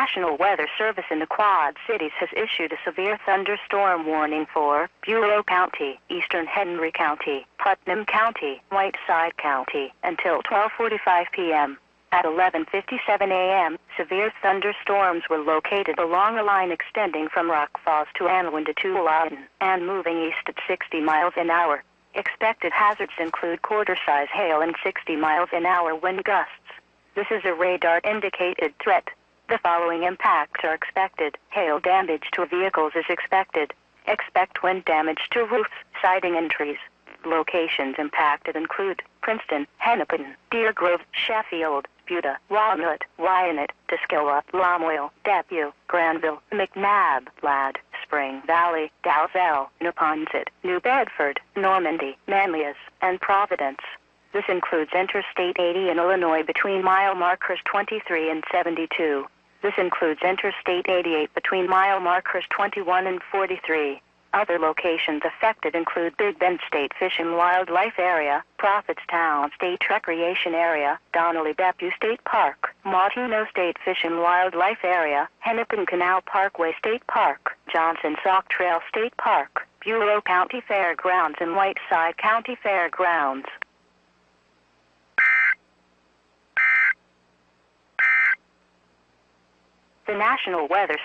National Weather Service in the Quad Cities has issued a severe thunderstorm warning for Bureau County, Eastern Henry County, Putnam County, Whiteside County, until 12:45 p.m. At 11:57 a.m., severe thunderstorms were located along a line extending from Rock Falls to Anwin to Tualatin and moving east at 60 miles an hour. Expected hazards include quarter-size hail and 60 miles an hour wind gusts. This is a radar-indicated threat. The following impacts are expected. Hail damage to vehicles is expected. Expect wind damage to roofs, siding and trees. Locations impacted include Princeton, Hennepin, Deer Grove, Sheffield, Buda, Walnut, Wyandotte, Tuscola, Lamoille, Depew, Granville, McNabb, Ladd, Spring Valley, Dalzell, Neponset, New Bedford, Normandy, Manlius, and Providence. This includes Interstate 80 in Illinois between mile markers 23 and 72. This includes Interstate 88 between mile markers 21 and 43. Other locations affected include Big Bend State Fish and Wildlife Area, Prophetstown State Recreation Area, Donnelly Depew State Park, Motino State Fish and Wildlife Area, Hennepin Canal Parkway State Park, Johnson Sauk Trail State Park, Bureau County Fairgrounds and Whiteside County Fairgrounds. The National Weather